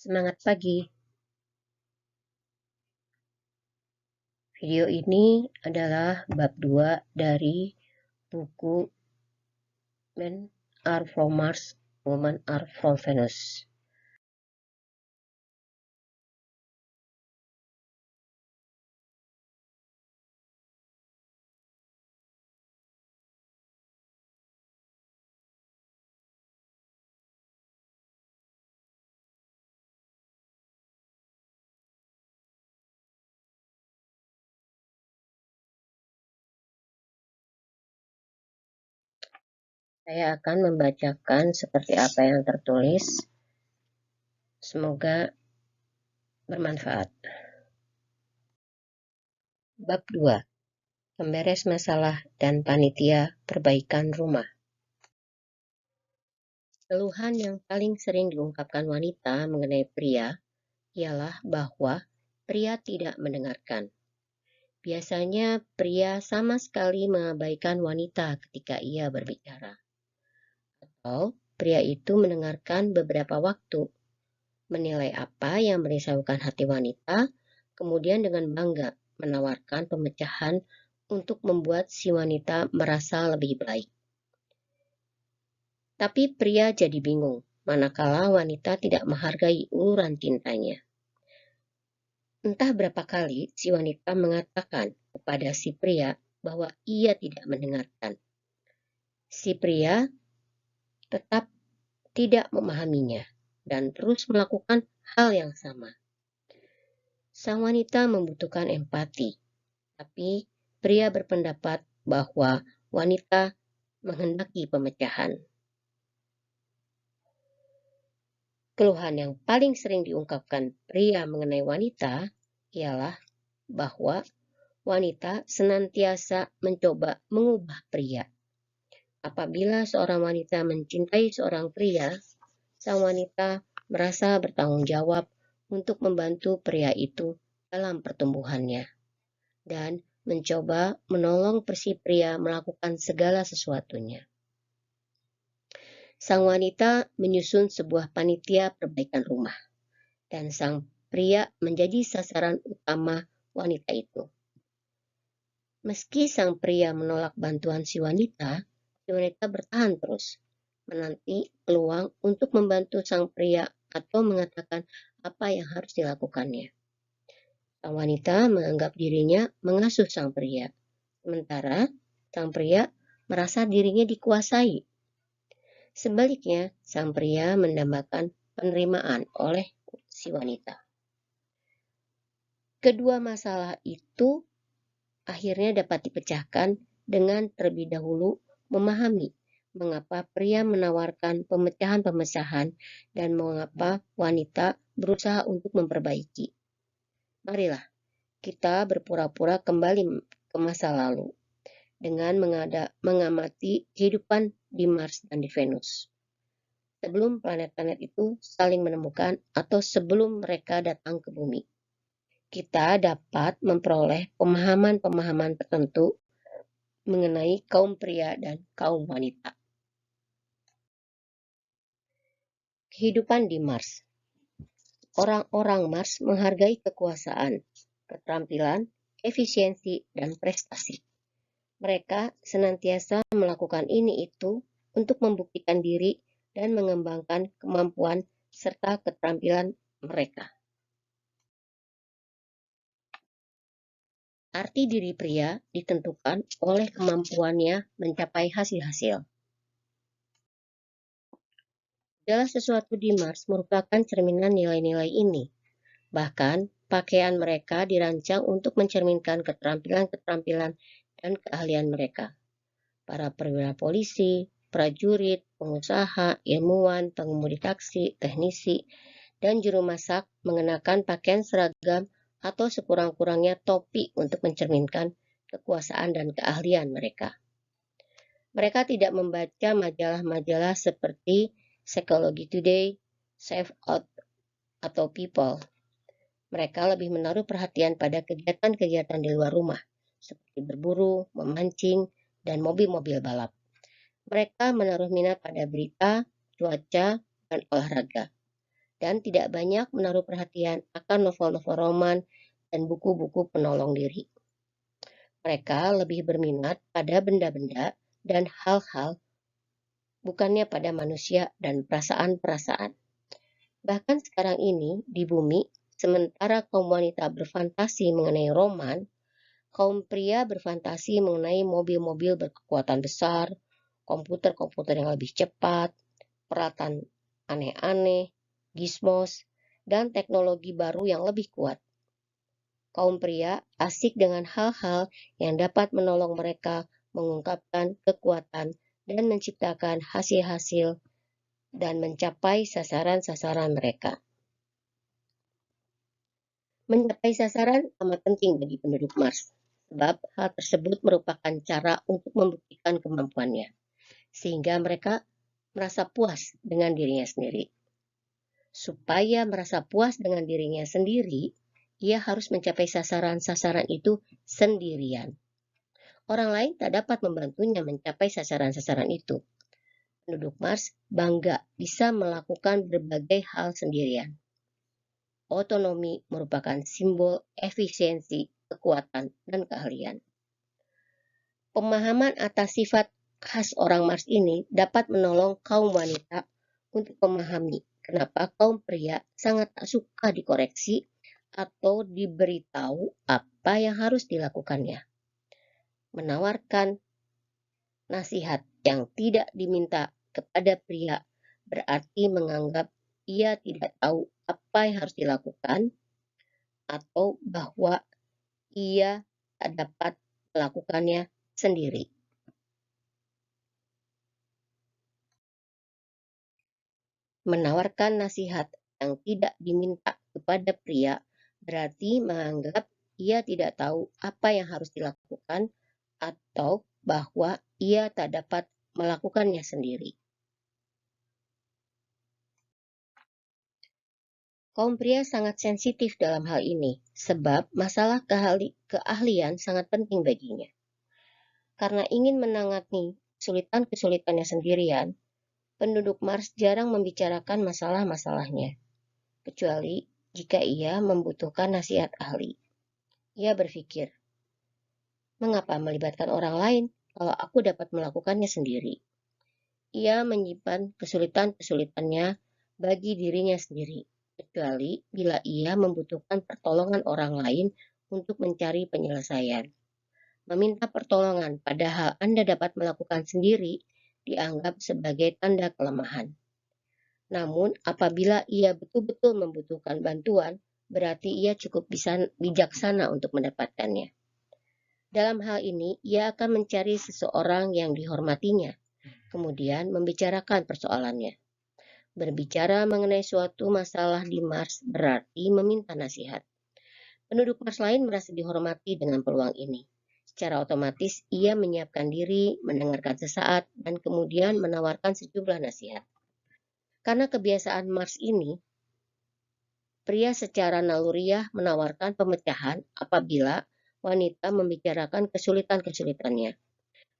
Semangat pagi. Video ini adalah bab 2 dari buku Men Are From Mars, Women Are From Venus. Saya akan membacakan seperti apa yang tertulis. Semoga bermanfaat. Bab 2. Pemberes masalah dan panitia perbaikan rumah. Keluhan yang paling sering diungkapkan wanita mengenai pria ialah bahwa pria tidak mendengarkan. Biasanya pria sama sekali mengabaikan wanita ketika ia berbicara. Atau pria itu mendengarkan beberapa waktu, menilai apa yang merisaukan hati wanita, kemudian dengan bangga menawarkan pemecahan untuk membuat si wanita merasa lebih baik. Tapi pria jadi bingung, manakala wanita tidak menghargai uluran tintanya. Entah berapa kali si wanita mengatakan kepada si pria bahwa ia tidak mendengarkan. Si pria tetap tidak memahaminya dan terus melakukan hal yang sama. Sang wanita membutuhkan empati, tapi pria berpendapat bahwa wanita menghendaki pemecahan. Keluhan yang paling sering diungkapkan pria mengenai wanita ialah bahwa wanita senantiasa mencoba mengubah pria. Apabila seorang wanita mencintai seorang pria, sang wanita merasa bertanggung jawab untuk membantu pria itu dalam pertumbuhannya dan mencoba menolong si pria melakukan segala sesuatunya. Sang wanita menyusun sebuah panitia perbaikan rumah dan sang pria menjadi sasaran utama wanita itu. Meski sang pria menolak bantuan si wanita bertahan terus, menanti peluang untuk membantu sang pria atau mengatakan apa yang harus dilakukannya. Sang wanita menganggap dirinya mengasuh sang pria, sementara sang pria merasa dirinya dikuasai. Sebaliknya, sang pria mendambakan penerimaan oleh si wanita. Kedua masalah itu akhirnya dapat dipecahkan dengan terlebih dahulu memahami mengapa pria menawarkan pemecahan-pemecahan dan mengapa wanita berusaha untuk memperbaiki. Marilah kita berpura-pura kembali ke masa lalu dengan mengamati kehidupan di Mars dan di Venus. Sebelum planet-planet itu saling menemukan atau sebelum mereka datang ke bumi, kita dapat memperoleh pemahaman-pemahaman tertentu mengenai kaum pria dan kaum wanita. Kehidupan di Mars. Orang-orang Mars menghargai kekuasaan, keterampilan, efisiensi, dan prestasi. Mereka senantiasa melakukan ini itu untuk membuktikan diri dan mengembangkan kemampuan serta keterampilan mereka. Arti diri pria ditentukan oleh kemampuannya mencapai hasil-hasil. Segala sesuatu di Mars merupakan cerminan nilai-nilai ini. Bahkan, pakaian mereka dirancang untuk mencerminkan keterampilan-keterampilan dan keahlian mereka. Para perwira polisi, prajurit, pengusaha, ilmuwan, pengemudi taksi, teknisi, dan juru masak mengenakan pakaian seragam atau sekurang-kurangnya topi untuk mencerminkan kekuasaan dan keahlian mereka. Mereka tidak membaca majalah-majalah seperti Psychology Today, Save Out, atau People. Mereka lebih menaruh perhatian pada kegiatan-kegiatan di luar rumah, seperti berburu, memancing, dan mobil-mobil balap. Mereka menaruh minat pada berita, cuaca, dan olahraga. dan tidak banyak menaruh perhatian akan novel-novel roman dan buku-buku penolong diri. Mereka lebih berminat pada benda-benda dan hal-hal, bukannya pada manusia dan perasaan-perasaan. Bahkan sekarang ini di bumi, sementara kaum wanita berfantasi mengenai roman, kaum pria berfantasi mengenai mobil-mobil berkekuatan besar, komputer-komputer yang lebih cepat, peralatan aneh-aneh, gizmos, dan teknologi baru yang lebih kuat. Kaum pria asik dengan hal-hal yang dapat menolong mereka mengungkapkan kekuatan dan menciptakan hasil-hasil dan mencapai sasaran-sasaran mereka. Mencapai sasaran amat penting bagi penduduk Mars, sebab hal tersebut merupakan cara untuk membuktikan kemampuannya, sehingga mereka merasa puas dengan dirinya sendiri. Supaya merasa puas dengan dirinya sendiri, ia harus mencapai sasaran-sasaran itu sendirian. Orang lain tak dapat membantunya mencapai sasaran-sasaran itu. Penduduk Mars bangga bisa melakukan berbagai hal sendirian. Otonomi merupakan simbol efisiensi, kekuatan, dan keahlian. Pemahaman atas sifat khas orang Mars ini dapat menolong kaum wanita untuk memahami kenapa kaum pria sangat tak suka dikoreksi atau diberitahu apa yang harus dilakukannya. Menawarkan nasihat yang tidak diminta kepada pria berarti menganggap ia tidak tahu apa yang harus dilakukan atau bahwa ia tak dapat melakukannya sendiri. Menawarkan nasihat yang tidak diminta kepada pria berarti menganggap ia tidak tahu apa yang harus dilakukan atau bahwa ia tak dapat melakukannya sendiri. Kaum pria sangat sensitif dalam hal ini, sebab masalah keahlian sangat penting baginya. Karena ingin menangani kesulitan-kesulitannya sendirian, penduduk Mars jarang membicarakan masalah-masalahnya, kecuali jika ia membutuhkan nasihat ahli. Ia berpikir, mengapa melibatkan orang lain kalau aku dapat melakukannya sendiri? Ia menyimpan kesulitan-kesulitannya bagi dirinya sendiri, kecuali bila ia membutuhkan pertolongan orang lain untuk mencari penyelesaian. Meminta pertolongan padahal Anda dapat melakukan sendiri dianggap sebagai tanda kelemahan. Namun, apabila ia betul-betul membutuhkan bantuan, berarti ia cukup bijaksana untuk mendapatkannya. Dalam hal ini, ia akan mencari seseorang yang dihormatinya, kemudian membicarakan persoalannya. Berbicara mengenai suatu masalah di Mars berarti meminta nasihat. Penduduk Mars lain merasa dihormati dengan peluang ini. Secara otomatis, ia menyiapkan diri, mendengarkan sesaat, dan kemudian menawarkan sejumlah nasihat. Karena kebiasaan Mars ini, pria secara naluriah menawarkan pemecahan apabila wanita membicarakan kesulitan-kesulitannya.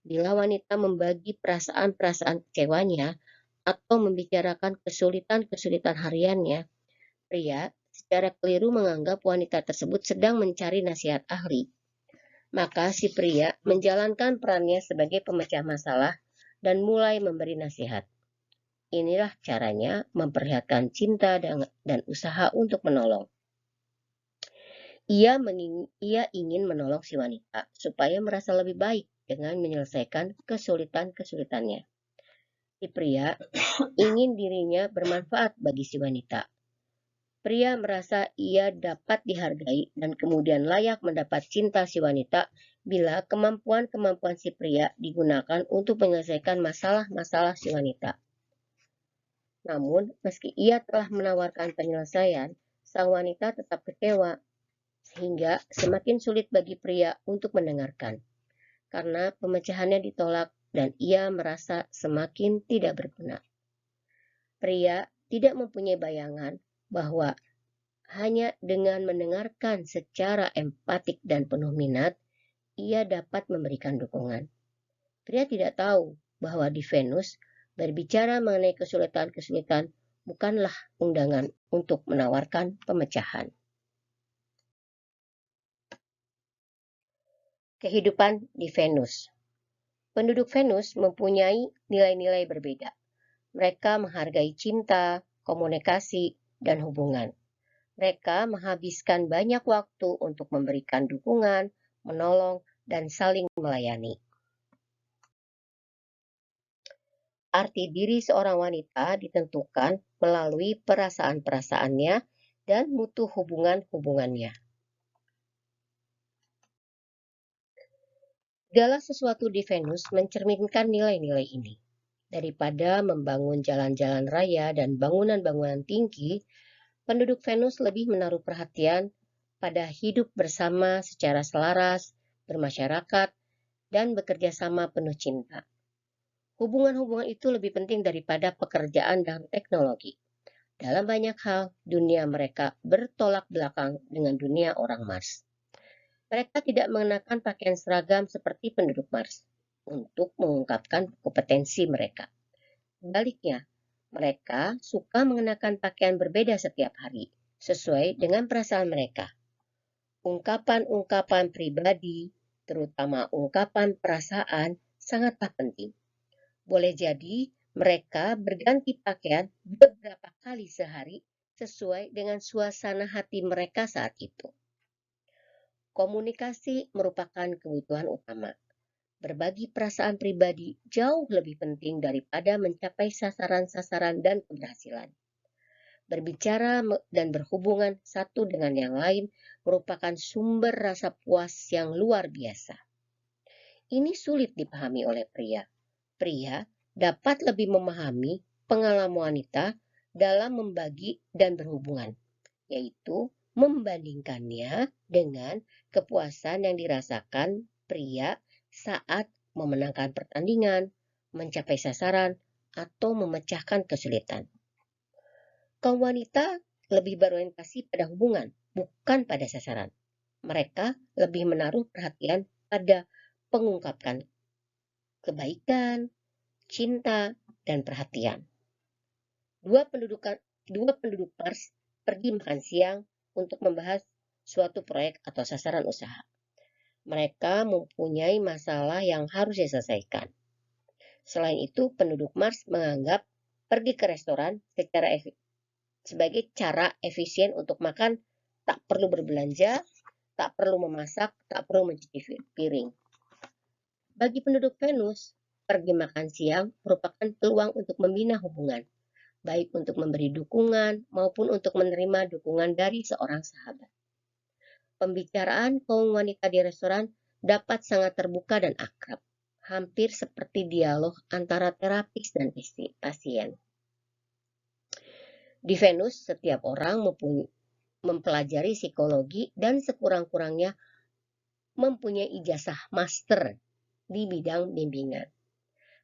Bila wanita membagi perasaan-perasaan kecewanya atau membicarakan kesulitan-kesulitan hariannya, pria secara keliru menganggap wanita tersebut sedang mencari nasihat ahli. Maka si pria menjalankan perannya sebagai pemecah masalah dan mulai memberi nasihat. Inilah caranya memperlihatkan cinta dan usaha untuk menolong. Ia ingin menolong si wanita supaya merasa lebih baik dengan menyelesaikan kesulitan-kesulitannya. Si pria ingin dirinya bermanfaat bagi si wanita. Pria merasa ia dapat dihargai dan kemudian layak mendapat cinta si wanita bila kemampuan-kemampuan si pria digunakan untuk menyelesaikan masalah-masalah si wanita. Namun, meski ia telah menawarkan penyelesaian, sang wanita tetap kecewa, sehingga semakin sulit bagi pria untuk mendengarkan, karena pemecahannya ditolak dan ia merasa semakin tidak berguna. Pria tidak mempunyai bayangan bahwa hanya dengan mendengarkan secara empatik dan penuh minat, ia dapat memberikan dukungan. Pria tidak tahu bahwa di Venus, berbicara mengenai kesulitan-kesulitan bukanlah undangan untuk menawarkan pemecahan. Kehidupan di Venus. Penduduk Venus mempunyai nilai-nilai berbeda. Mereka menghargai cinta, komunikasi, dan hubungan. Mereka menghabiskan banyak waktu untuk memberikan dukungan, menolong, dan saling melayani. Arti diri seorang wanita ditentukan melalui perasaan-perasaannya dan mutu hubungan-hubungannya. Segala sesuatu di Venus mencerminkan nilai-nilai ini. Daripada membangun jalan-jalan raya dan bangunan-bangunan tinggi, penduduk Venus lebih menaruh perhatian pada hidup bersama secara selaras, bermasyarakat, dan bekerja sama penuh cinta. Hubungan-hubungan itu lebih penting daripada pekerjaan dan teknologi. Dalam banyak hal, dunia mereka bertolak belakang dengan dunia orang Mars. Mereka tidak mengenakan pakaian seragam seperti penduduk Mars untuk mengungkapkan kompetensi mereka. Sebaliknya, mereka suka mengenakan pakaian berbeda setiap hari, sesuai dengan perasaan mereka. Ungkapan-ungkapan pribadi, terutama ungkapan perasaan, sangatlah penting. Boleh jadi mereka berganti pakaian beberapa kali sehari sesuai dengan suasana hati mereka saat itu. Komunikasi merupakan kebutuhan utama. Berbagi perasaan pribadi jauh lebih penting daripada mencapai sasaran-sasaran dan keberhasilan. Berbicara dan berhubungan satu dengan yang lain merupakan sumber rasa puas yang luar biasa. Ini sulit dipahami oleh pria. Pria dapat lebih memahami pengalaman wanita dalam membagi dan berhubungan, yaitu membandingkannya dengan kepuasan yang dirasakan pria saat memenangkan pertandingan, mencapai sasaran, atau memecahkan kesulitan. Kaum wanita lebih berorientasi pada hubungan, bukan pada sasaran. Mereka lebih menaruh perhatian pada pengungkapkan kebaikan, cinta, dan perhatian. Dua penduduk Mars pergi makan siang untuk membahas suatu proyek atau sasaran usaha. Mereka mempunyai masalah yang harus diselesaikan. Selain itu, penduduk Mars menganggap pergi ke restoran sebagai cara efisien untuk makan, tak perlu berbelanja, tak perlu memasak, tak perlu mencuci piring. Bagi penduduk Venus, pergi makan siang merupakan peluang untuk membina hubungan, baik untuk memberi dukungan maupun untuk menerima dukungan dari seorang sahabat. Pembicaraan kaum wanita di restoran dapat sangat terbuka dan akrab, hampir seperti dialog antara terapis dan pasien. Di Venus, setiap orang mempelajari psikologi dan sekurang-kurangnya mempunyai ijazah master di bidang bimbingan.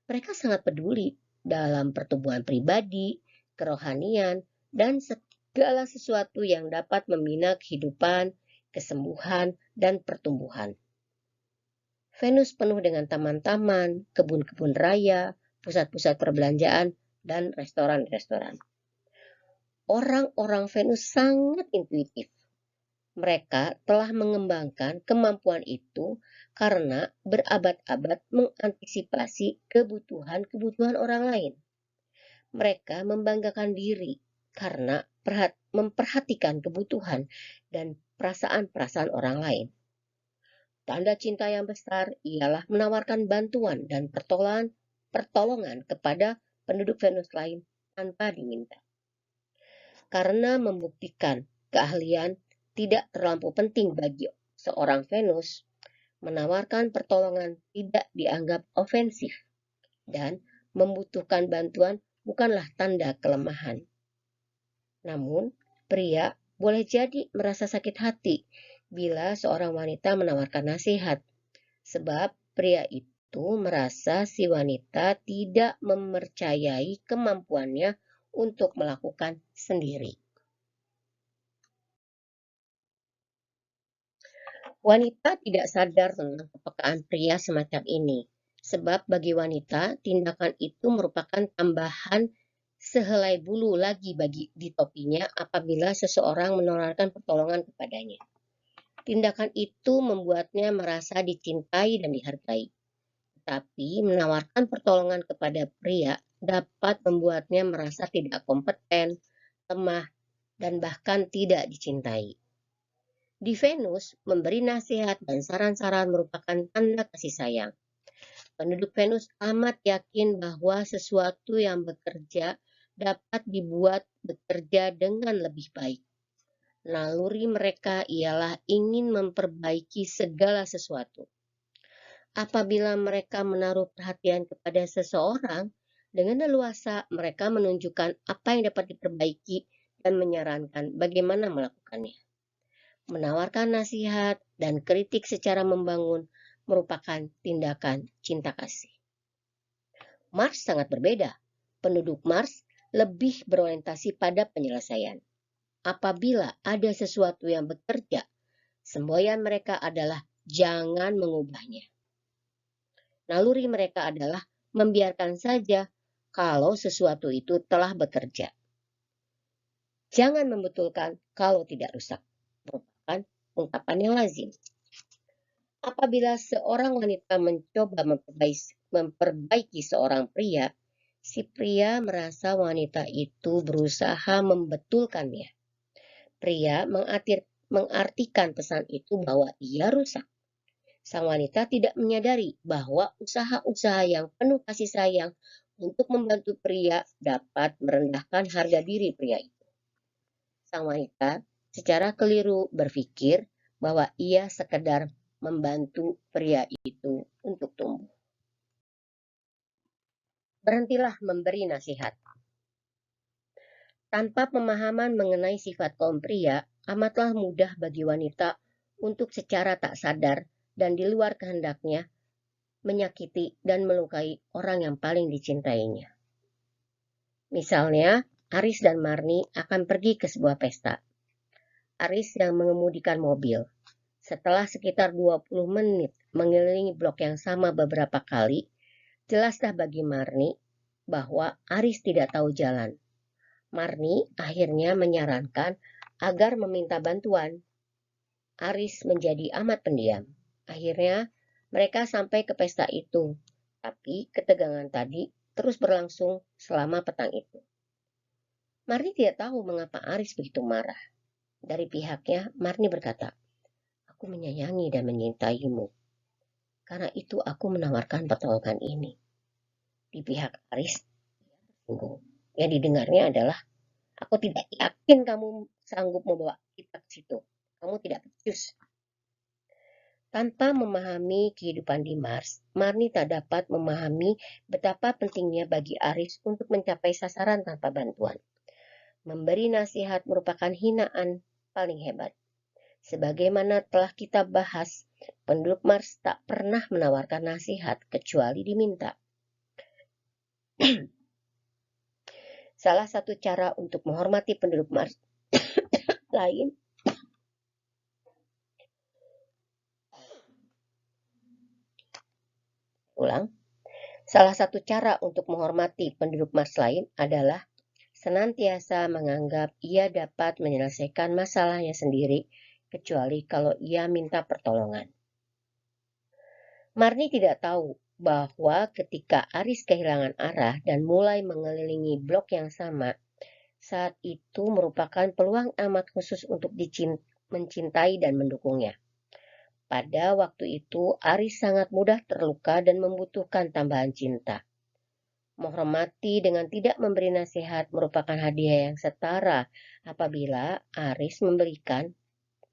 Mereka sangat peduli dalam pertumbuhan pribadi, kerohanian, dan segala sesuatu yang dapat membina kehidupan, kesembuhan, dan pertumbuhan. Venus penuh dengan taman-taman, kebun-kebun raya, pusat-pusat perbelanjaan, dan restoran-restoran. Orang-orang Venus sangat intuitif. Mereka telah mengembangkan kemampuan itu karena berabad-abad mengantisipasi kebutuhan-kebutuhan orang lain. Mereka membanggakan diri karena memperhatikan kebutuhan dan perasaan-perasaan orang lain. Tanda cinta yang besar ialah menawarkan bantuan dan pertolongan kepada penduduk Venus lain tanpa diminta. Karena membuktikan keahlian tidak terlampau penting bagi seorang Venus, menawarkan pertolongan tidak dianggap ofensif dan membutuhkan bantuan bukanlah tanda kelemahan. Namun, pria boleh jadi merasa sakit hati bila seorang wanita menawarkan nasihat, sebab pria itu merasa si wanita tidak mempercayai kemampuannya untuk melakukan sendiri. Wanita tidak sadar tentang kepekaan pria semacam ini, sebab bagi wanita tindakan itu merupakan tambahan sehelai bulu lagi di topinya apabila seseorang menawarkan pertolongan kepadanya. Tindakan itu membuatnya merasa dicintai dan dihargai. Tapi menawarkan pertolongan kepada pria dapat membuatnya merasa tidak kompeten, lemah, dan bahkan tidak dicintai. Di Venus, memberi nasihat dan saran-saran merupakan tanda kasih sayang. Penduduk Venus amat yakin bahwa sesuatu yang bekerja dapat dibuat bekerja dengan lebih baik. Naluri mereka ialah ingin memperbaiki segala sesuatu. Apabila mereka menaruh perhatian kepada seseorang, dengan leluasa mereka menunjukkan apa yang dapat diperbaiki dan menyarankan bagaimana melakukannya. Menawarkan nasihat dan kritik secara membangun merupakan tindakan cinta kasih. Mars sangat berbeda. Penduduk Mars lebih berorientasi pada penyelesaian. Apabila ada sesuatu yang bekerja, semboyan mereka adalah jangan mengubahnya. Naluri mereka adalah membiarkan saja kalau sesuatu itu telah bekerja. Jangan membetulkan kalau tidak rusak, merupakan ungkapan yang lazim. Apabila seorang wanita mencoba memperbaiki seorang pria, si pria merasa wanita itu berusaha membetulkannya. Pria mengartikan pesan itu bahwa ia rusak. Sang wanita tidak menyadari bahwa usaha-usaha yang penuh kasih sayang untuk membantu pria dapat merendahkan harga diri pria itu. Sang wanita secara keliru berpikir bahwa ia sekedar membantu pria itu untuk tumbuh. Berhentilah memberi nasihat. Tanpa pemahaman mengenai sifat kaum pria, amatlah mudah bagi wanita untuk secara tak sadar dan di luar kehendaknya menyakiti dan melukai orang yang paling dicintainya. Misalnya, Aris dan Marni akan pergi ke sebuah pesta. Aris yang mengemudikan mobil. Setelah sekitar 20 menit mengelilingi blok yang sama beberapa kali, jelaslah bagi Marni bahwa Aris tidak tahu jalan. Marni akhirnya menyarankan agar meminta bantuan. Aris menjadi amat pendiam. Akhirnya mereka sampai ke pesta itu, tapi ketegangan tadi terus berlangsung selama petang itu. Marni tidak tahu mengapa Aris begitu marah. Dari pihaknya, Marni berkata, "Aku menyayangi dan menyintaimu. Karena itu aku menawarkan pertolongan ini." Di pihak Aris, yang didengarnya adalah, "Aku tidak yakin kamu sanggup membawa kita ke situ. Kamu tidak becus." Tanpa memahami kehidupan di Mars, Marni tak dapat memahami betapa pentingnya bagi Aris untuk mencapai sasaran tanpa bantuan. Memberi nasihat merupakan hinaan paling hebat. Sebagaimana telah kita bahas, penduduk Mars tak pernah menawarkan nasihat kecuali diminta. Salah satu cara untuk menghormati penduduk Mars lain Salah satu cara untuk menghormati penduduk Mars lain adalah senantiasa menganggap ia dapat menyelesaikan masalahnya sendiri, kecuali kalau ia minta pertolongan. Marni tidak tahu bahwa ketika Aris kehilangan arah dan mulai mengelilingi blok yang sama, saat itu merupakan peluang amat khusus untuk mencintai dan mendukungnya. Pada waktu itu, Aris sangat mudah terluka dan membutuhkan tambahan cinta. Menghormati dengan tidak memberi nasihat merupakan hadiah yang setara apabila Aris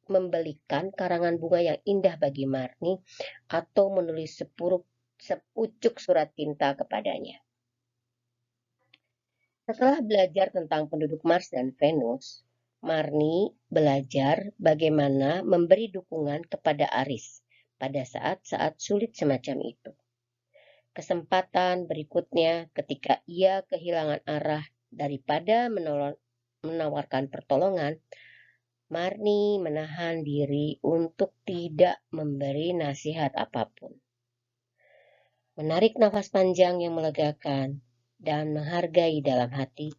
membelikan karangan bunga yang indah bagi Marni atau menulis sepucuk surat cinta kepadanya. Setelah belajar tentang penduduk Mars dan Venus, Marni belajar bagaimana memberi dukungan kepada Aris pada saat-saat sulit semacam itu. Kesempatan berikutnya ketika ia kehilangan arah daripada menawarkan pertolongan, Marni menahan diri untuk tidak memberi nasihat apapun. Menarik nafas panjang yang melegakan dan menghargai dalam hati,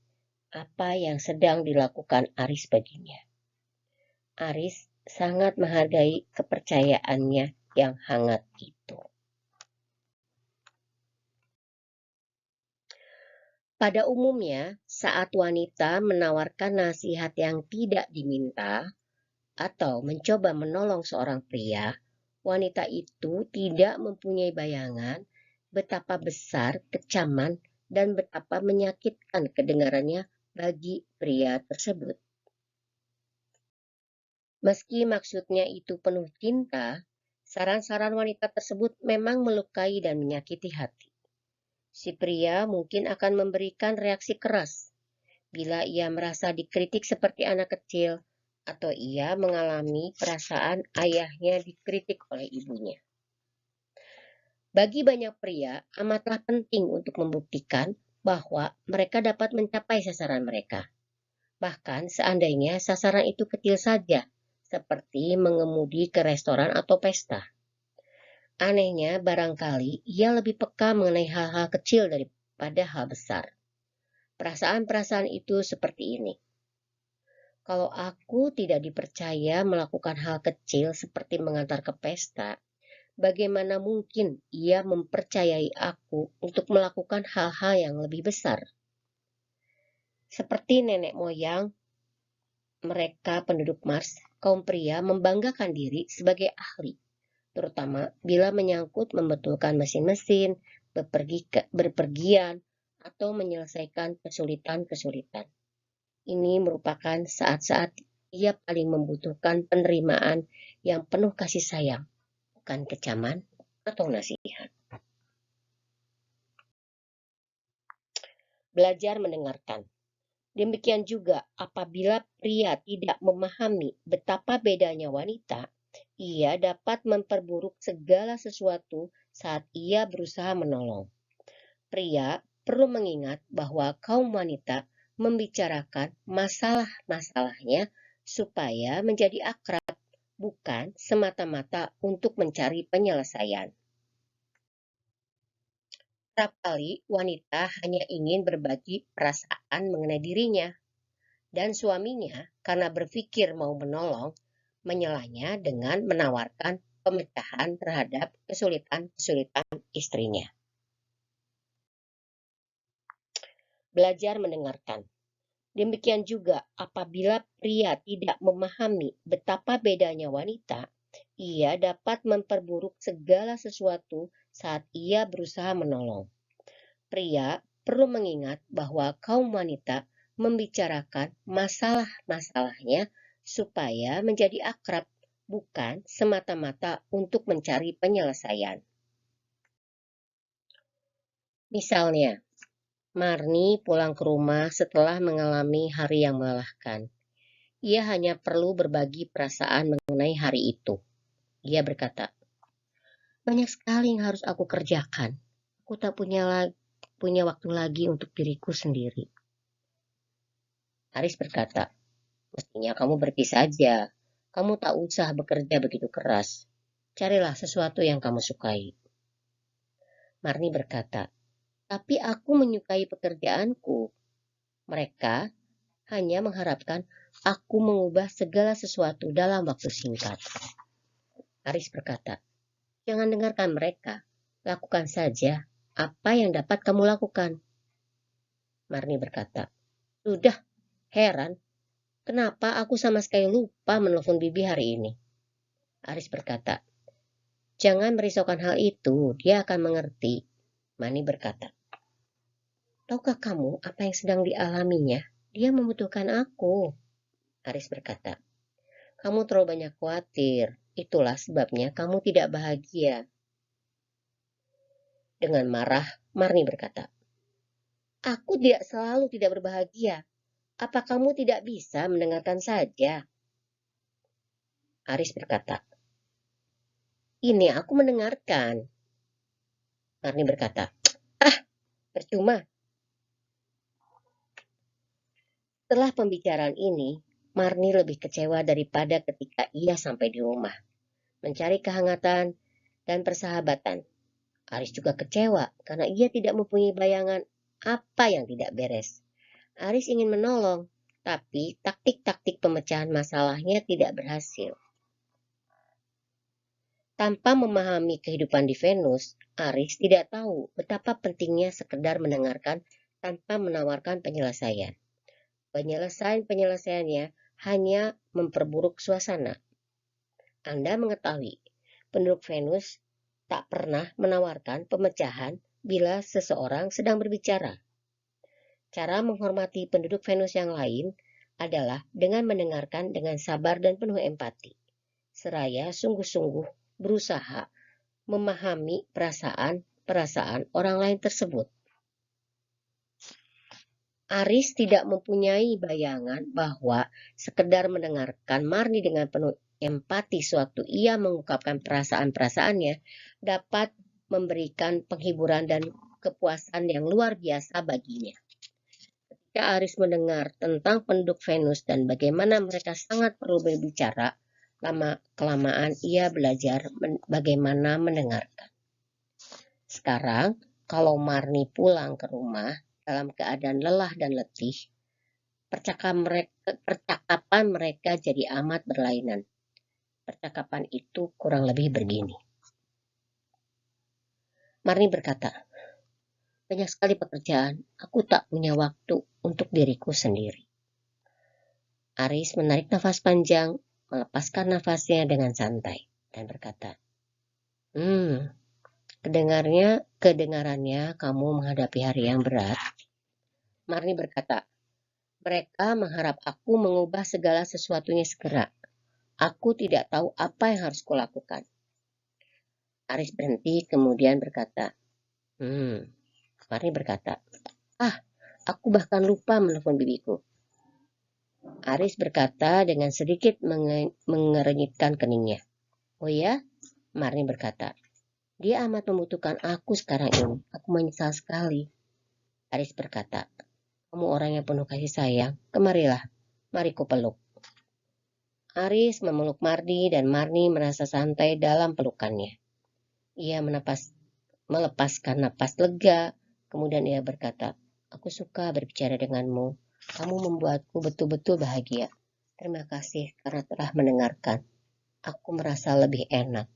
apa yang sedang dilakukan Aris baginya. Aris sangat menghargai kepercayaannya yang hangat itu. Pada umumnya, saat wanita menawarkan nasihat yang tidak diminta atau mencoba menolong seorang pria, wanita itu tidak mempunyai bayangan betapa besar kecaman dan betapa menyakitkan kedengarannya bagi pria tersebut. Meski maksudnya itu penuh cinta, saran-saran wanita tersebut memang melukai dan menyakiti hati. Si pria mungkin akan memberikan reaksi keras bila ia merasa dikritik seperti anak kecil atau ia mengalami perasaan ayahnya dikritik oleh ibunya. Bagi banyak pria, amatlah penting untuk membuktikan bahwa mereka dapat mencapai sasaran mereka. Bahkan seandainya sasaran itu kecil saja, seperti mengemudi ke restoran atau pesta. Anehnya, barangkali ia lebih peka mengenai hal-hal kecil daripada hal besar. Perasaan-perasaan itu seperti ini. Kalau aku tidak dipercaya melakukan hal kecil seperti mengantar ke pesta, bagaimana mungkin ia mempercayai aku untuk melakukan hal-hal yang lebih besar? Seperti nenek moyang mereka penduduk Mars, kaum pria membanggakan diri sebagai ahli, terutama bila menyangkut membetulkan mesin-mesin, berpergian, atau menyelesaikan kesulitan-kesulitan. Ini merupakan saat-saat ia paling membutuhkan penerimaan yang penuh kasih sayang, bukan kecaman atau nasihat. Belajar mendengarkan. Demikian juga apabila pria tidak memahami betapa bedanya wanita, ia dapat memperburuk segala sesuatu saat ia berusaha menolong. Pria perlu mengingat bahwa kaum wanita membicarakan masalah-masalahnya supaya menjadi akrab, bukan semata-mata untuk mencari penyelesaian. Kerap kali wanita hanya ingin berbagi perasaan mengenai dirinya, dan suaminya karena berpikir mau menolong, menyelanya dengan menawarkan pemecahan terhadap kesulitan-kesulitan istrinya. Belajar mendengarkan. Demikian juga apabila pria tidak memahami betapa bedanya wanita, ia dapat memperburuk segala sesuatu saat ia berusaha menolong. Pria perlu mengingat bahwa kaum wanita membicarakan masalah-masalahnya supaya menjadi akrab, bukan semata-mata untuk mencari penyelesaian. Misalnya, Marni pulang ke rumah setelah mengalami hari yang melelahkan. Ia hanya perlu berbagi perasaan mengenai hari itu. Ia berkata, "Banyak sekali yang harus aku kerjakan. Aku tak punya waktu lagi untuk diriku sendiri." Aris berkata, "Mestinya kamu pergi saja. Kamu tak usah bekerja begitu keras. Carilah sesuatu yang kamu sukai." Marni berkata, "Tapi aku menyukai pekerjaanku." Mereka hanya mengharapkan aku mengubah segala sesuatu dalam waktu singkat. Aris berkata, "Jangan dengarkan mereka. Lakukan saja apa yang dapat kamu lakukan." Marni berkata, "Sudah, heran. Kenapa aku sama sekali lupa menelpon Bibi hari ini?" Aris berkata, "Jangan merisaukan hal itu, dia akan mengerti." Marni berkata, "Tahukah kamu apa yang sedang dialaminya? Dia membutuhkan aku." Aris berkata, "Kamu terlalu banyak khawatir. Itulah sebabnya kamu tidak bahagia." Dengan marah, Marni berkata, "Aku selalu tidak berbahagia. Apa kamu tidak bisa mendengarkan saja?" Aris berkata, "Ini aku mendengarkan." Marni berkata, "Ah, percuma." Setelah pembicaraan ini, Marni lebih kecewa daripada ketika ia sampai di rumah. Mencari kehangatan dan persahabatan. Aris juga kecewa karena ia tidak mempunyai bayangan apa yang tidak beres. Aris ingin menolong, tapi taktik-taktik pemecahan masalahnya tidak berhasil. Tanpa memahami kehidupan di Venus, Aris tidak tahu betapa pentingnya sekedar mendengarkan tanpa menawarkan penyelesaian. Penyelesaian-penyelesaiannya hanya memperburuk suasana. Anda mengetahui, penduduk Venus tak pernah menawarkan pemecahan bila seseorang sedang berbicara. Cara menghormati penduduk Venus yang lain adalah dengan mendengarkan dengan sabar dan penuh empati, seraya sungguh-sungguh berusaha memahami perasaan orang lain tersebut. Aris tidak mempunyai bayangan bahwa sekedar mendengarkan Marni dengan penuh empati sewaktu ia mengungkapkan perasaan-perasaannya dapat memberikan penghiburan dan kepuasan yang luar biasa baginya. Ketika Aris mendengar tentang penduduk Venus dan bagaimana mereka sangat perlu berbicara, lama-kelamaan ia belajar bagaimana mendengarkan. Sekarang, kalau Marni pulang ke rumah dalam keadaan lelah dan letih, percakapan mereka jadi amat berlainan. Percakapan itu kurang lebih begini. Marni berkata, "Banyak sekali pekerjaan, aku tak punya waktu untuk diriku sendiri." Aris menarik nafas panjang, melepaskan nafasnya dengan santai, dan berkata, kedengarannya kamu menghadapi hari yang berat." Marni berkata, "Mereka mengharap aku mengubah segala sesuatunya segera. Aku tidak tahu apa yang harus kulakukan." Aris berhenti, kemudian berkata, Marni berkata, aku bahkan lupa menelpon bibiku." Aris berkata dengan sedikit mengerenyitkan keningnya. "Oh ya?" Marni berkata, "Dia amat membutuhkan aku sekarang ini. Aku menyesal sekali." Aris berkata, "Kamu orang yang penuh kasih sayang. Kemarilah, mari ku peluk." Aris memeluk Marni dan Marni merasa santai dalam pelukannya. Ia melepaskan napas lega, kemudian ia berkata, "Aku suka berbicara denganmu. Kamu membuatku betul-betul bahagia. Terima kasih karena telah mendengarkan. Aku merasa lebih enak."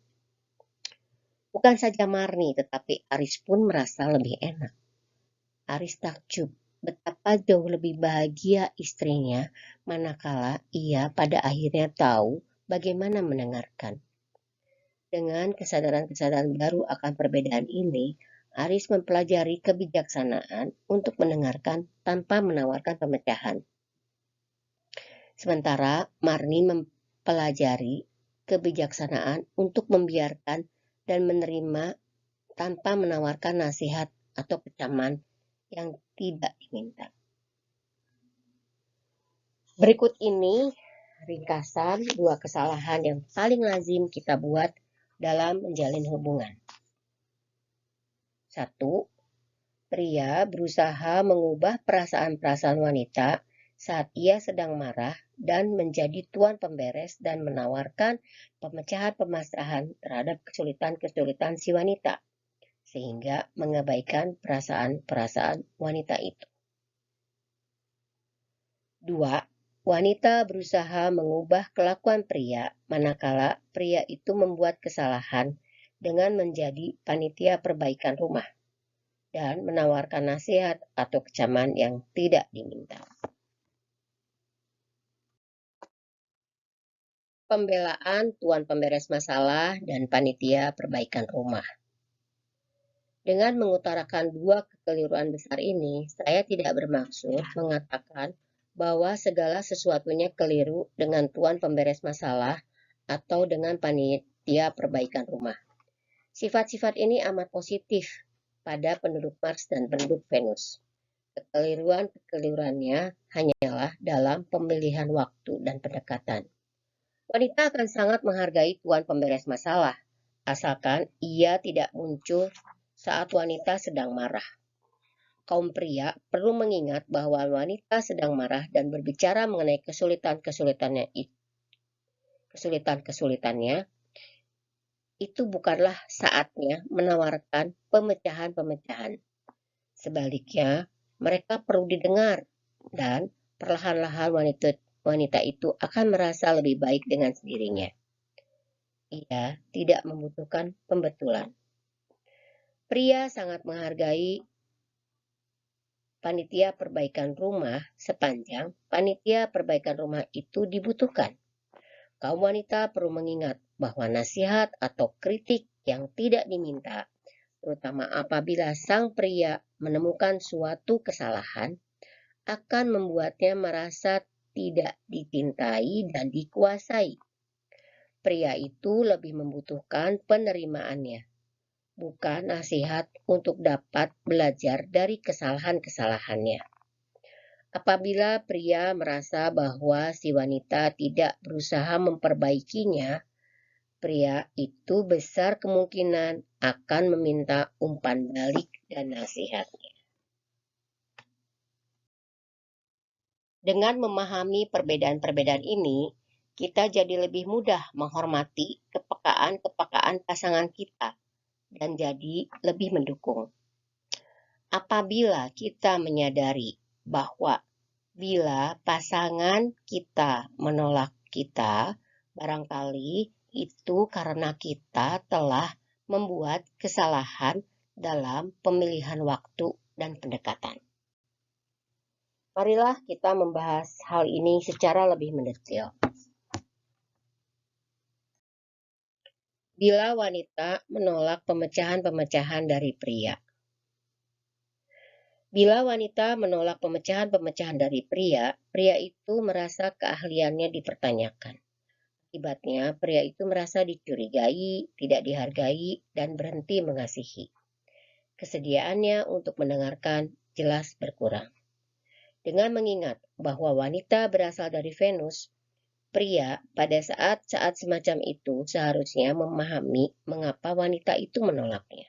Bukan saja Marni, tetapi Aris pun merasa lebih enak. Aris takjub betapa jauh lebih bahagia istrinya manakala ia pada akhirnya tahu bagaimana mendengarkan. Dengan kesadaran-kesadaran baru akan perbedaan ini, Aris mempelajari kebijaksanaan untuk mendengarkan tanpa menawarkan pemecahan. Sementara Marni mempelajari kebijaksanaan untuk membiarkan dan menerima tanpa menawarkan nasihat atau kecaman yang tidak diminta. Berikut ini ringkasan 2 kesalahan yang paling lazim kita buat dalam menjalin hubungan. 1. Pria berusaha mengubah perasaan-perasaan wanita saat ia sedang marah dan menjadi tuan pemberes dan menawarkan pemecahan permasalahan terhadap kesulitan-kesulitan si wanita, sehingga mengabaikan perasaan-perasaan wanita itu. 2. Wanita berusaha mengubah kelakuan pria manakala pria itu membuat kesalahan dengan menjadi panitia perbaikan rumah dan menawarkan nasihat atau kecaman yang tidak diminta. Pembelaan tuan pemberes masalah dan panitia perbaikan rumah. Dengan mengutarakan 2 kekeliruan besar ini, saya tidak bermaksud mengatakan bahwa segala sesuatunya keliru dengan tuan pemberes masalah atau dengan panitia perbaikan rumah. Sifat-sifat ini amat positif pada penduduk Mars dan penduduk Venus. Kekeliruannya hanyalah dalam pemilihan waktu dan pendekatan. Wanita akan sangat menghargai tuan pemberes masalah, asalkan ia tidak muncul saat wanita sedang marah. Kaum pria perlu mengingat bahwa wanita sedang marah dan berbicara mengenai kesulitan-kesulitannya, itu bukanlah saatnya menawarkan pemecahan-pemecahan. Sebaliknya, mereka perlu didengar dan perlahan-lahan wanita itu akan merasa lebih baik dengan sendirinya. Ia tidak membutuhkan pembetulan. Pria sangat menghargai panitia perbaikan rumah sepanjang panitia perbaikan rumah itu dibutuhkan. Kaum wanita perlu mengingat bahwa nasihat atau kritik yang tidak diminta, terutama apabila sang pria menemukan suatu kesalahan, akan membuatnya merasa tidak dicintai dan dikuasai. Pria itu lebih membutuhkan penerimaannya, bukan nasihat untuk dapat belajar dari kesalahan-kesalahannya. Apabila pria merasa bahwa si wanita tidak berusaha memperbaikinya, pria itu besar kemungkinan akan meminta umpan balik dan nasihatnya. Dengan memahami perbedaan-perbedaan ini, kita jadi lebih mudah menghormati kepekaan-kepekaan pasangan kita dan jadi lebih mendukung. Apabila kita menyadari bahwa bila pasangan kita menolak kita, barangkali itu karena kita telah membuat kesalahan dalam pemilihan waktu dan pendekatan. Marilah kita membahas hal ini secara lebih mendetail. Bila wanita menolak pemecahan-pemecahan dari pria. Bila wanita menolak pemecahan-pemecahan dari pria, pria itu merasa keahliannya dipertanyakan. Akibatnya, pria itu merasa dicurigai, tidak dihargai, dan berhenti mengasihi. Kesediaannya untuk mendengarkan jelas berkurang. Dengan mengingat bahwa wanita berasal dari Venus, pria pada saat-saat semacam itu seharusnya memahami mengapa wanita itu menolaknya.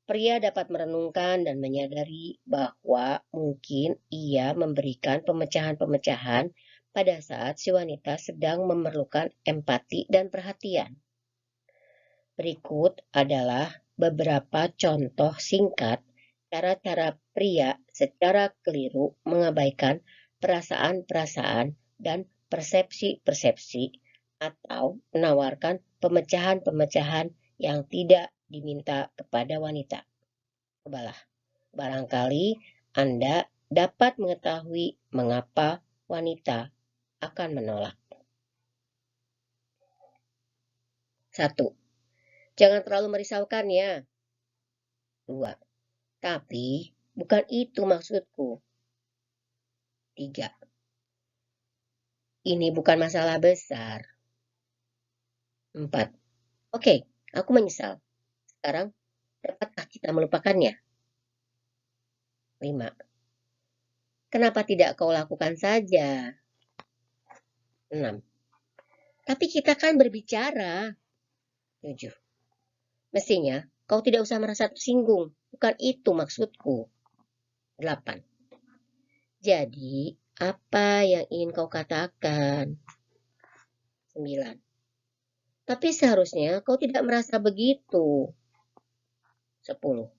Pria dapat merenungkan dan menyadari bahwa mungkin ia memberikan pemecahan-pemecahan pada saat si wanita sedang memerlukan empati dan perhatian. Berikut adalah beberapa contoh singkat cara-cara pria secara keliru mengabaikan perasaan-perasaan dan persepsi-persepsi atau menawarkan pemecahan-pemecahan yang tidak diminta kepada wanita. Cobalah, barangkali Anda dapat mengetahui mengapa wanita akan menolak. 1. Jangan terlalu merisaukannya. 2. Tapi bukan itu maksudku. 3. Ini bukan masalah besar. 4. Oke, aku menyesal. Sekarang, dapatkah kita melupakannya? 5. Kenapa tidak kau lakukan saja? 6. Tapi kita kan berbicara. 7. Mestinya kau tidak usah merasa tersinggung. Bukan itu maksudku. 8. Jadi, apa yang ingin kau katakan? 9. Tapi seharusnya kau tidak merasa begitu. 10.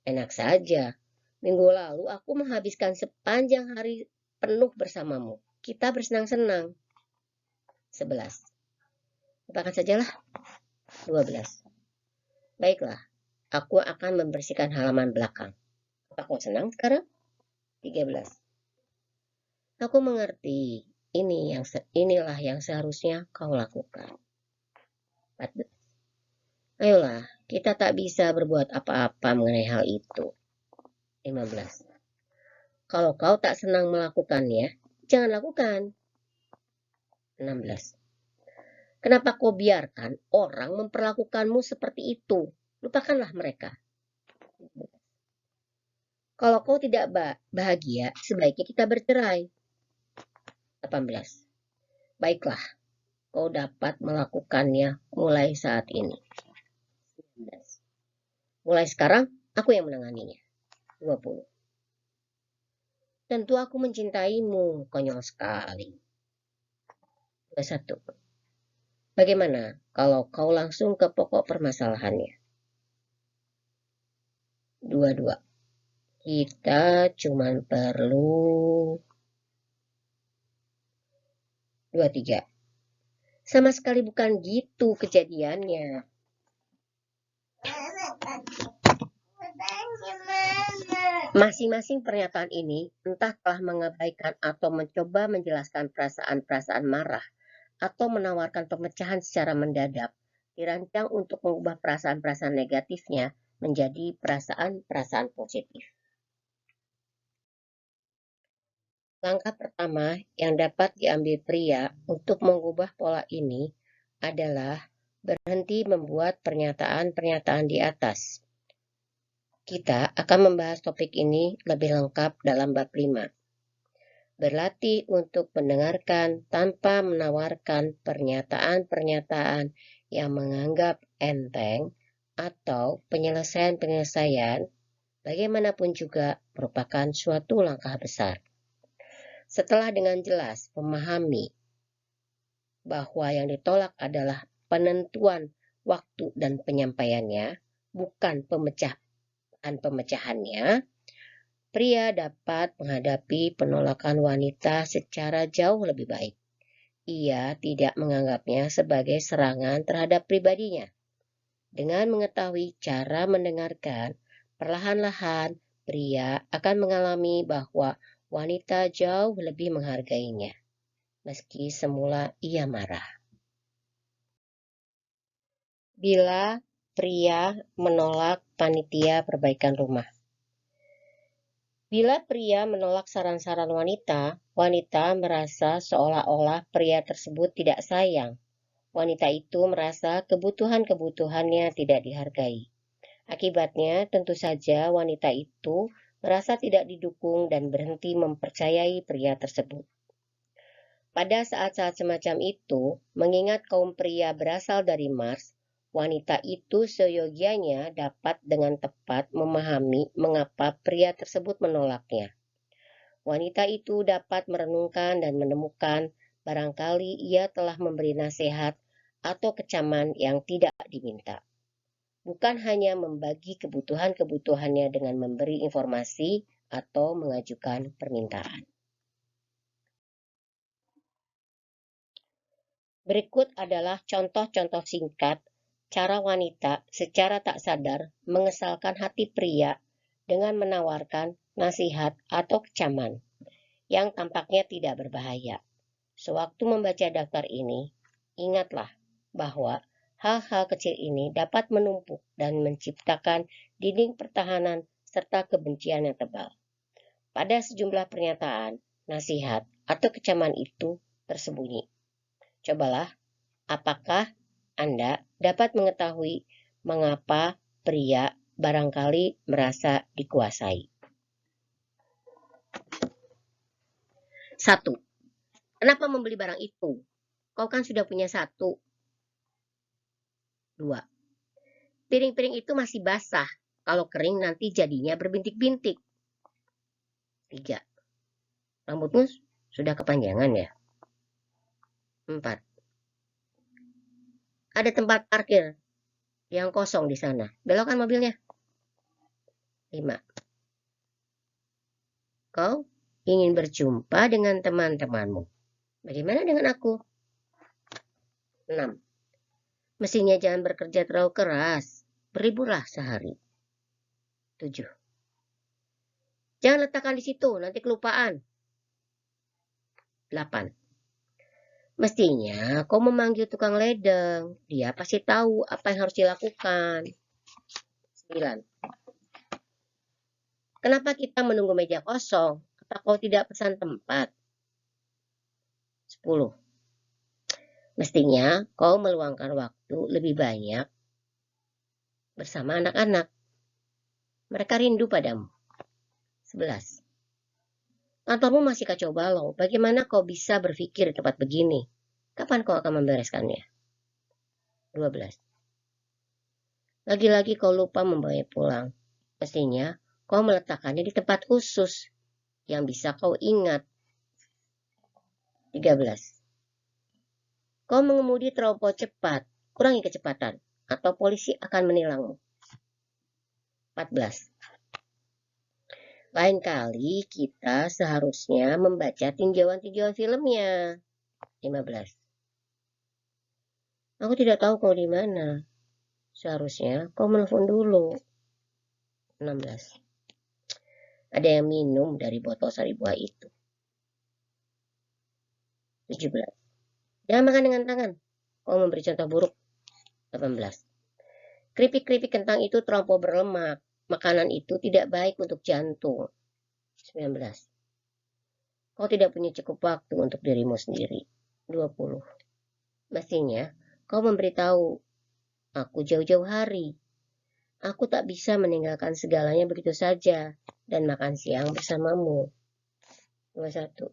Enak saja. Minggu lalu aku menghabiskan sepanjang hari penuh bersamamu. Kita bersenang-senang. 11. Lupakan sajalah. 12. Baiklah, aku akan membersihkan halaman belakang. Apa kau senang sekarang? 13. Aku mengerti. Inilah yang seharusnya kau lakukan. 14. Ayolah, kita tak bisa berbuat apa-apa mengenai hal itu. 15. Kalau kau tak senang melakukannya, jangan lakukan. 16. Kenapa kau biarkan orang memperlakukanmu seperti itu? Lupakanlah mereka. Kalau kau tidak bahagia, sebaiknya kita bercerai. 18. Baiklah, kau dapat melakukannya mulai saat ini. 19. Mulai sekarang, aku yang menanganinya. 20. Tentu aku mencintaimu, konyol sekali. 21. Bagaimana kalau kau langsung ke pokok permasalahannya? 22. Kita cuma perlu 23. Sama sekali bukan gitu kejadiannya. Masing-masing pernyataan ini entah telah mengabaikan atau mencoba menjelaskan perasaan-perasaan marah atau menawarkan pemecahan secara mendadak, dirancang untuk mengubah perasaan-perasaan negatifnya menjadi perasaan-perasaan positif. Langkah pertama yang dapat diambil pria untuk mengubah pola ini adalah berhenti membuat pernyataan-pernyataan di atas. Kita akan membahas topik ini lebih lengkap dalam bab 5. Berlatih untuk mendengarkan tanpa menawarkan pernyataan-pernyataan yang menganggap enteng atau penyelesaian-penyelesaian, bagaimanapun juga merupakan suatu langkah besar. Setelah dengan jelas memahami bahwa yang ditolak adalah penentuan waktu dan penyampaiannya, bukan pemecahannya, pria dapat menghadapi penolakan wanita secara jauh lebih baik. Ia tidak menganggapnya sebagai serangan terhadap pribadinya. Dengan mengetahui cara mendengarkan, perlahan-lahan pria akan mengalami bahwa wanita jauh lebih menghargainya, meski semula ia marah. Bila pria menolak panitia perbaikan rumah. Bila pria menolak saran-saran wanita, wanita merasa seolah-olah pria tersebut tidak sayang. Wanita itu merasa kebutuhan-kebutuhannya tidak dihargai. Akibatnya, tentu saja wanita itu merasa tidak didukung dan berhenti mempercayai pria tersebut. Pada saat-saat semacam itu, mengingat kaum pria berasal dari Mars, wanita itu seyogianya dapat dengan tepat memahami mengapa pria tersebut menolaknya. Wanita itu dapat merenungkan dan menemukan barangkali ia telah memberi nasihat atau kecaman yang tidak diminta. Bukan hanya membagi kebutuhan-kebutuhannya dengan memberi informasi atau mengajukan permintaan. Berikut adalah contoh-contoh singkat cara wanita secara tak sadar mengesalkan hati pria dengan menawarkan nasihat atau kecaman yang tampaknya tidak berbahaya. Sewaktu membaca daftar ini, ingatlah bahwa hal-hal kecil ini dapat menumpuk dan menciptakan dinding pertahanan serta kebencian yang tebal. Pada sejumlah pernyataan, nasihat, atau kecaman itu tersembunyi. Cobalah, apakah Anda dapat mengetahui mengapa pria barangkali merasa dikuasai? 1. Kenapa membeli barang itu? Kau kan sudah punya 1. 2. Piring-piring itu masih basah. Kalau kering nanti jadinya berbintik-bintik. 3. Rambutmu sudah kepanjangan ya? 4. Ada tempat parkir yang kosong di sana. Belokkan mobilnya. 5. Kau ingin berjumpa dengan teman-temanmu. Bagaimana dengan aku? 6. Mestinya jangan bekerja terlalu keras. Berliburlah sehari. 7. Jangan letakkan di situ, nanti kelupaan. 8. Mestinya kau memanggil tukang ledeng. Dia pasti tahu apa yang harus dilakukan. 9. Kenapa kita menunggu meja kosong? Apa kau tidak pesan tempat? 10. Mestinya kau meluangkan waktu lebih banyak bersama anak-anak. Mereka rindu padamu. 11. Kantormu masih kacau balau. Bagaimana kau bisa berpikir di tempat begini? Kapan kau akan membereskannya? 12. Lagi-lagi kau lupa membawanya pulang. Mestinya kau meletakkannya di tempat khusus yang bisa kau ingat. 13. Kau mengemudi terlalu cepat. Kurangi kecepatan atau polisi akan menilangmu. 14. Lain kali kita seharusnya membaca tinjauan-tinjauan filmnya. 15. Aku tidak tahu kau di mana. Seharusnya kau menelpon dulu. 16. Ada yang minum dari botol sari buah itu. 17. Jangan makan dengan tangan. Kau memberi contoh buruk. 18. Keripik-keripik kentang itu terlampau berlemak. Makanan itu tidak baik untuk jantung. 19. Kau tidak punya cukup waktu untuk dirimu sendiri. 20. Mestinya kau memberitahu aku jauh-jauh hari. Aku tak bisa meninggalkan segalanya begitu saja dan makan siang bersamamu. 21.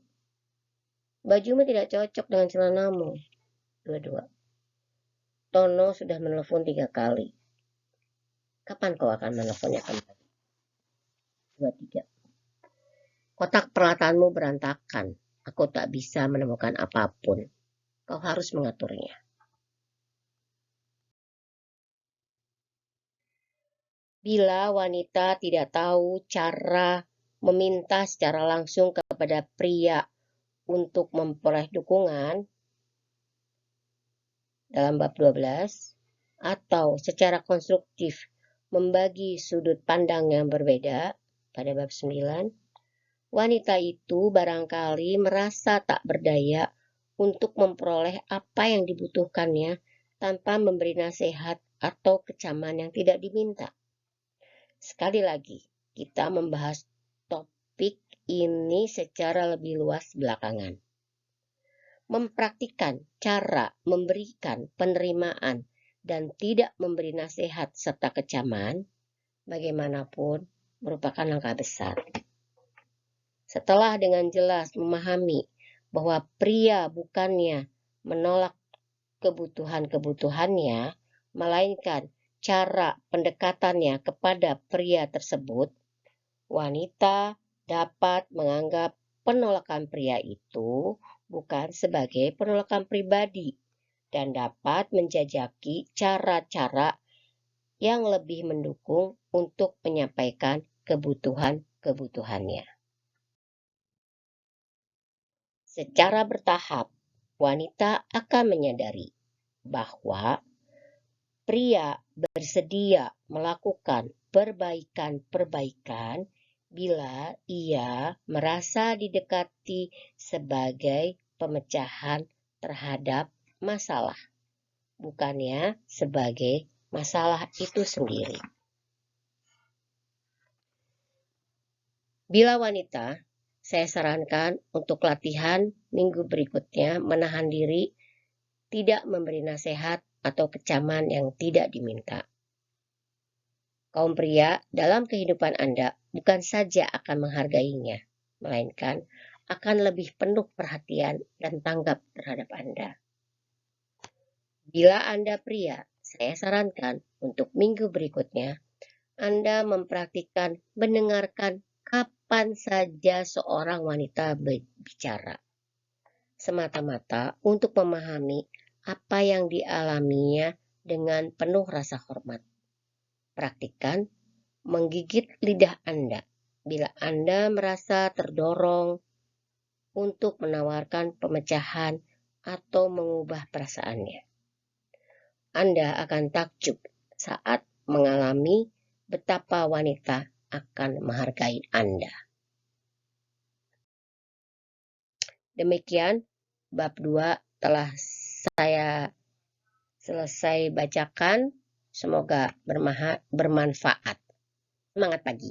Bajumu tidak cocok dengan celanamu. 22. Tono sudah menelpon 3 kali. Kapan kau akan menelponnya kembali? 23. Kotak peralatanmu berantakan. Aku tak bisa menemukan apapun. Kau harus mengaturnya. Bila wanita tidak tahu cara meminta secara langsung kepada pria untuk memperoleh dukungan dalam bab 12 atau secara konstruktif membagi sudut pandang yang berbeda pada bab 9, wanita itu barangkali merasa tak berdaya untuk memperoleh apa yang dibutuhkannya tanpa memberi nasihat atau kecaman yang tidak diminta. Sekali lagi, kita membahas topik ini secara lebih luas belakangan. Mempraktikkan cara memberikan penerimaan dan tidak memberi nasihat serta kecaman, bagaimanapun merupakan langkah besar. Setelah dengan jelas memahami bahwa pria bukannya menolak kebutuhan-kebutuhannya, melainkan cara pendekatannya kepada pria tersebut, wanita dapat menganggap penolakan pria itu bukan sebagai penolakan pribadi dan dapat menjajaki cara-cara yang lebih mendukung untuk menyampaikan kebutuhan-kebutuhannya. Secara bertahap, wanita akan menyadari bahwa pria bersedia melakukan perbaikan-perbaikan bila ia merasa didekati sebagai pemecahan terhadap masalah, bukannya sebagai masalah itu sendiri. Bila wanita, saya sarankan untuk latihan minggu berikutnya menahan diri, tidak memberi nasihat atau kecaman yang tidak diminta. Kaum pria dalam kehidupan Anda bukan saja akan menghargainya, melainkan akan lebih penuh perhatian dan tanggap terhadap Anda. Bila Anda pria, saya sarankan untuk minggu berikutnya, Anda mempraktikkan mendengarkan kapan saja seorang wanita berbicara, semata-mata untuk memahami apa yang dialaminya dengan penuh rasa hormat. Praktikkan menggigit lidah Anda bila Anda merasa terdorong untuk menawarkan pemecahan atau mengubah perasaannya. Anda akan takjub saat mengalami betapa wanita akan menghargai Anda. Demikian bab 2 telah saya selesai bacakan. Semoga bermanfaat. Semangat pagi.